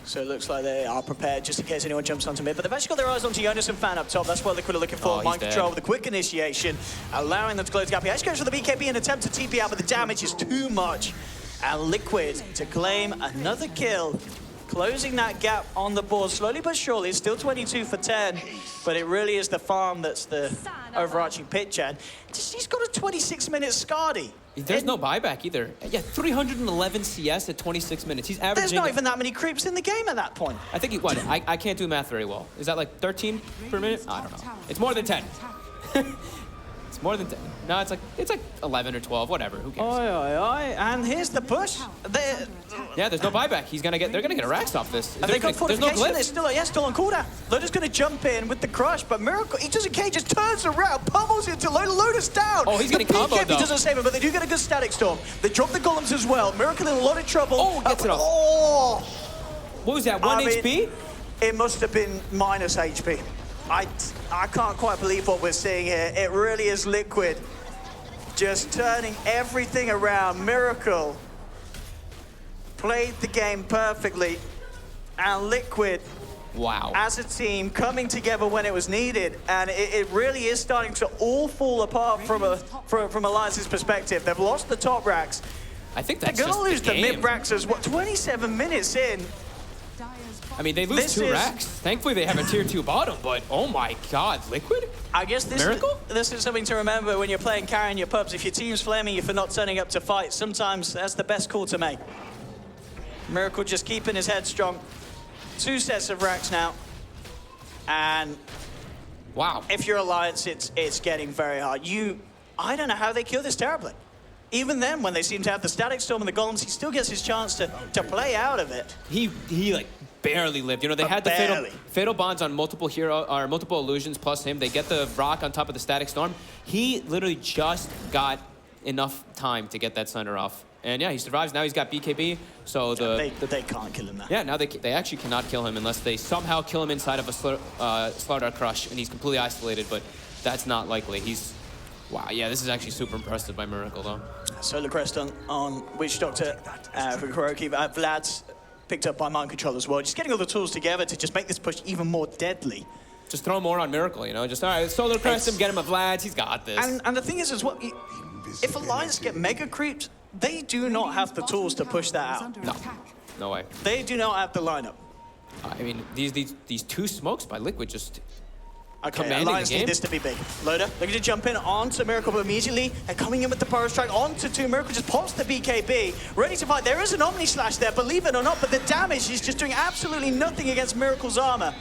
So it looks like they are prepared just in case anyone jumps onto mid. But they've actually got their eyes onto Jonas and Fan up top. That's what Liquid are looking for. Oh, Mind control dead. with the quick initiation, allowing them to close the gap. He actually goes for the BKB and attempt to TP out, but the damage is too much. And Liquid to claim another kill. Closing that gap on the board slowly but surely. It's still 22 for 10, but it really is the farm that's the overarching pitch. And he's got a 26-minute Scardy. There's no buyback either. Yeah, 311 CS at 26 minutes. He's averaging... There's not even that many creeps in the game at that point. I think he... What? I can't do math very well. Is that like 13 per minute? I don't know. It's more than 10. It's more than 10. No, it's like 11 or 12, whatever. Who cares? Oi, oi, oi. And here's the push. Yeah, there's no buyback. They're gonna get a racks off this. They got There's no fortification. glyph. They're still on cooldown. Loda's going to jump in with the crush, but Miracle, he doesn't care, just turns around, pummels into Loda. Loda's down. Oh, he's getting comboed, though. He doesn't save him, but they do get a good static storm. They drop the golems as well. Miracle in a lot of trouble. Oh, gets it off. Oh. What was that, 1 HP? It must have been minus HP. I can't quite believe what we're seeing here. It really is Liquid just turning everything around. Miracle played the game perfectly, and Liquid, wow, as a team, coming together when it was needed, and it really is starting to all fall apart from Alliance's perspective. They've lost the top racks. I think that's They're gonna lose the game. mid racks as well. 27 minutes in. I mean, they lose 2 racks. Thankfully, they have a tier 2 bottom, but oh my God, Liquid? I guess this is something to remember when you're playing carry in your pubs. If your team's flaming you for not turning up to fight, sometimes that's the best call to make. Miracle just keeping his head strong. 2 sets of racks now. And wow, if you're Alliance, it's getting very hard. I don't know how they kill this terribly. Even then, when they seem to have the static storm and the golems, he still gets his chance to play out of it. He like barely lived. You know, they had the fatal bonds on multiple multiple illusions plus him. They get the rock on top of the static storm. He literally just got enough time to get that Sunder off. And yeah, he survives. Now he's got BKB, so they can't kill him now. Yeah, now they actually cannot kill him unless they somehow kill him inside of a Slardar Crush, and he's completely isolated, but that's not likely. Wow, yeah, this is actually super impressive by Miracle, though. Solar Crest on Witch Doctor for Kuroki. Vlad's picked up by Mind Control as well. Just getting all the tools together to just make this push even more deadly. Just throw more on Miracle, you know? Just, all right, Solar Crest him, get him a Vlad's, he's got this. And the thing is as well, if Alliance get mega creeped, they do not have the tools to push that out. No, no way. They do not have the lineup. I mean, these 2 smokes by Liquid just... Okay, Alliance need this to be big. Loda, they're going to jump in onto Miracle, but immediately they're coming in with the Power Strike onto 2. Miracle just pops the BKB, ready to fight. There is an Omni Slash there, believe it or not, but the damage is just doing absolutely nothing against Miracle's armor.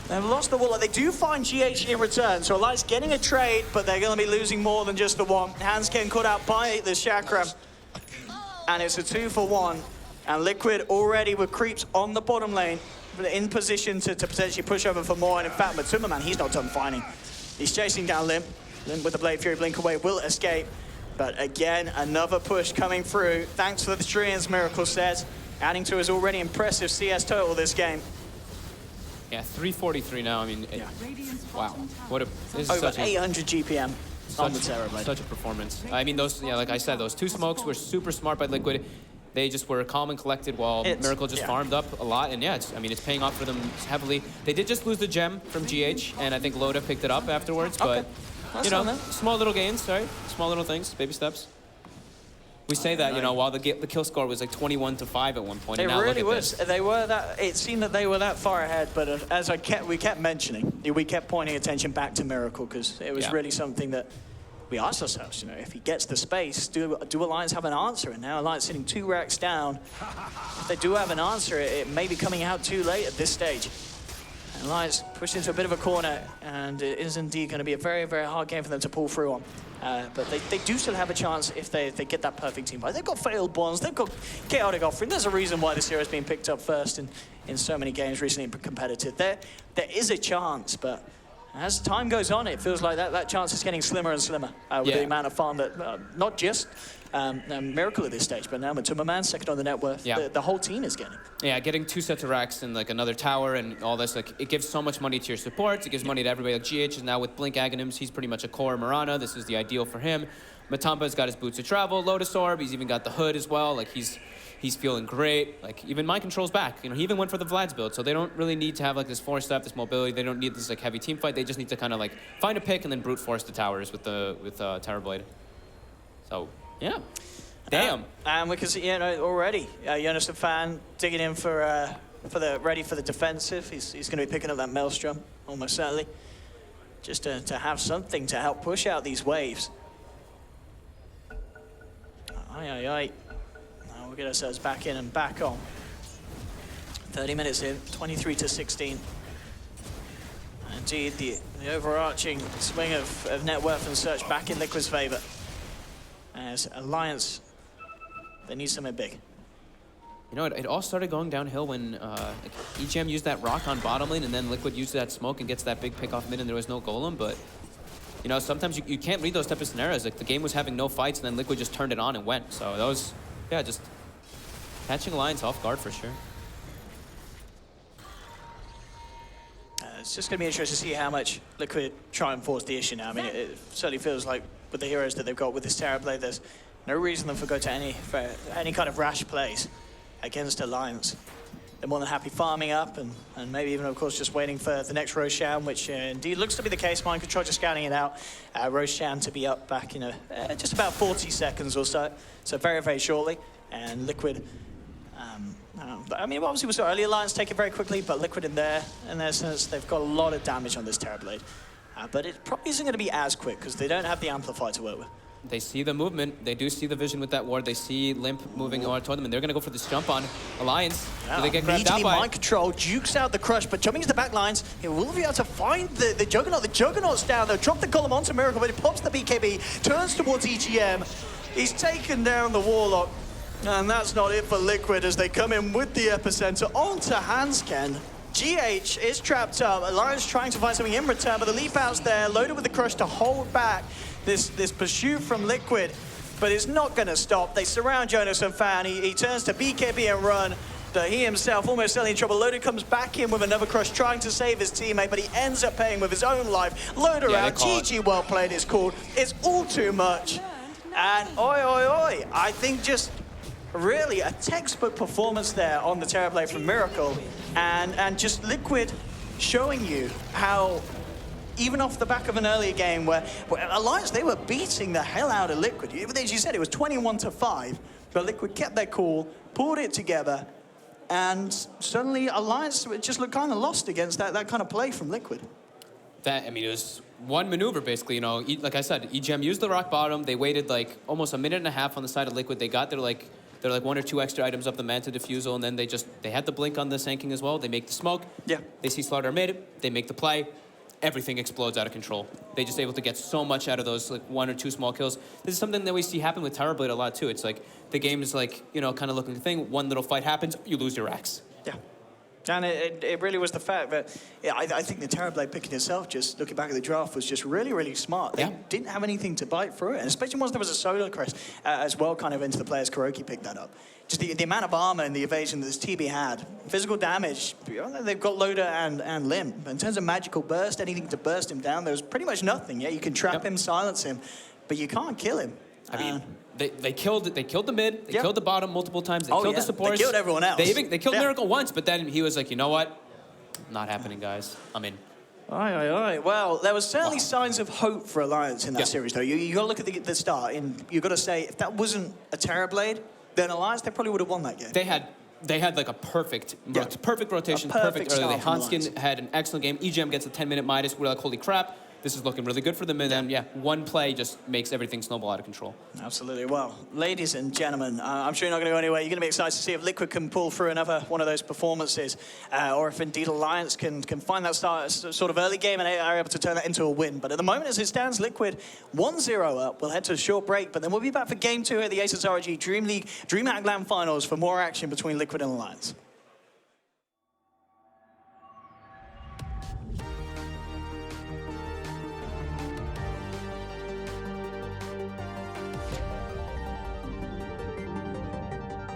They've lost the wall. They do find GH in return, so Alliance getting a trade, but they're going to be losing more than just the 1. Hands getting caught out by the Chakra, and it's a 2 for 1. And Liquid already with creeps on the bottom lane, in position to potentially push over for more. And in fact, Matuma, man, he's not done fighting. He's chasing down Limp. Limp with the Blade Fury blink away will escape. But again, another push coming through. Thanks for the Treants, Miracle says, adding to his already impressive CS total this game. Yeah, 343 now. I mean, wow. What a... This is over 800 GPM on the Terrorblade. Such a performance. I mean, those, yeah, like I said, those 2 smokes were super smart by Liquid. They just were calm and collected while Miracle just farmed up a lot. And yeah, I mean, it's paying off for them heavily. They did just lose the gem from GH, and I think Loda picked it up afterwards. But, you know, small little gains, right? Small little things, baby steps. We say that, you know, while the kill score was like 21-5 at one point. It and now really look at was. This. They were that. It seemed that they were that far ahead, but as we kept mentioning, we kept pointing attention back to Miracle because it was really something that we asked ourselves, you know, if he gets the space, do Alliance have an answer? And now Alliance sitting 2 racks down. If they do have an answer, it may be coming out too late at this stage. And Alliance pushed into a bit of a corner, and it is indeed going to be a very, very hard game for them to pull through on. But they do still have a chance if they get that perfect team fight. They've got failed bonds, they've got chaotic offering. There's a reason why this hero is being picked up first in so many games recently competitive. There is a chance, but As time goes on, it feels like that chance is getting slimmer and slimmer with the amount of farm that not just Miracle at this stage, but now Matuma second on the net worth, the whole team is getting. Yeah, getting 2 sets of racks and like another tower and all this, like it gives so much money to your supports. It gives money to everybody. Like GH is now with Blink Aghanims. He's pretty much a core Mirana. This is the ideal for him. Matampa's got his boots of travel, Lotus Orb. He's even got the hood as well. Like he's feeling great. Like even Mind Control's back. You know, he even went for the Vlad's build. So they don't really need to have like this 4-step, this mobility. They don't need this like heavy team fight. They just need to kind of like find a pick and then brute force the towers with Terrorblade. So yeah. Damn. And we can see, you know, already Jonas the fan digging in ready for the defensive. He's going to be picking up that Maelstrom almost certainly, just to have something to help push out these waves. Now we'll get ourselves back in and back on. 30 minutes in, 23-16. Indeed, the overarching swing of net worth and search back in Liquid's favor. As Alliance, they need something big. You know, it all started going downhill when like EGM used that rock on bottom lane, and then Liquid used that smoke and gets that big pick off mid, and there was no golem. But you know, sometimes you can't read those type of scenarios. Like the game was having no fights, and then Liquid just turned it on and went. So that was, yeah, just catching Alliance off guard for sure. It's just going to be interesting to see how much Liquid try and force the issue now. I mean, it certainly feels like with the heroes that they've got with this Terrorblade, there's no reason for them to go to any kind of rash plays against Alliance. They're more than happy farming up and maybe even, of course, just waiting for the next Roshan, which indeed looks to be the case. Mind Control just scouting it out. Roshan to be up back in just about 40 seconds or so. So very, very shortly. And Liquid, I mean, obviously we saw early Alliance take it very quickly, but Liquid in their sense, they've got a lot of damage on this Terrorblade. But it probably isn't going to be as quick because they don't have the Amplify to work with. They see the movement. They do see the vision with that ward. They see Limp moving toward them, and they're going to go for this jump on Alliance. Yeah, do they get grabbed out by Mind Control jukes out the Crush, but jumping into the back lines, he will be able to find the Juggernaut. The Juggernaut's down. They'll drop the column onto Miracle, but it pops the BKB, turns towards EGM. He's taken down the Warlock, and that's not it for Liquid as they come in with the Epicenter onto Hansken. GH is trapped up. Alliance trying to find something in return, but the leap out's there, loaded with the Crush to hold back this pursuit from Liquid, but it's not going to stop. They surround Jonas and Fan. He turns to BKB and run. He himself almost certainly in trouble. Loaded comes back in with another Crush, trying to save his teammate, but he ends up paying with his own life. Loader out. GG, well played, it's called. It's all too much. And oi. I think just really a textbook performance there on the Terrorblade from Miracle, and just Liquid showing you how, even off the back of an earlier game where Alliance, they were beating the hell out of Liquid. As you said, it was 21-5, but Liquid kept their cool, pulled it together, and suddenly Alliance just looked kind of lost against that kind of play from Liquid. I mean, it was one maneuver, basically. You know, like I said, EGM used the rock bottom. They waited like almost a minute and a half on the side of Liquid. They got their like 1 or 2 extra items up the Manta Diffusal, and then they had the blink on the Sanking as well. They make the smoke. Yeah. They see Slaughter mid. They make the play. Everything explodes out of control. They just able to get so much out of those like 1 or 2 small kills. This is something that we see happen with Terrorblade a lot too. It's like the game is like, you know, kind of looking thing. One little fight happens, you lose your racks. Yeah. And it really was the fact that, yeah, I think the Terrorblade picking itself, just looking back at the draft, was just really, really smart. They didn't have anything to bite through it, and especially once there was a solo crest as well kind of into the players. Kuroki picked that up. Just the amount of armor and the evasion that this TB had. Physical damage, they've got Loader and Limp. In terms of magical burst, anything to burst him down, there was pretty much nothing. Yeah, you can trap him, silence him, but you can't kill him. I mean, they killed the mid, they killed the bottom multiple times, they killed the supports. They killed everyone else. They killed Miracle once, but then he was like, you know what? Not happening, guys. I'm in. Aye. Well, there was certainly signs of hope for Alliance in that series, though. You got to look at the start, and you got to say, if that wasn't a Terrorblade, then Alliance, they probably would have won that game. They had like a perfect rotation, perfect early. Hanskin had an excellent game. EGM gets a 10-minute Midas. We're like, holy crap. This is looking really good for them, and then, one play just makes everything snowball out of control. Absolutely. Well, ladies and gentlemen, I'm sure you're not going to go anywhere. You're going to be excited to see if Liquid can pull through another one of those performances, or if indeed Alliance can find that sort of early game and are able to turn that into a win. But at the moment, as it stands, Liquid 1-0 up. We'll head to a short break, but then we'll be back for Game 2 at the ASUS ROG DreamLeague DreamHack LAN Finals for more action between Liquid and Alliance.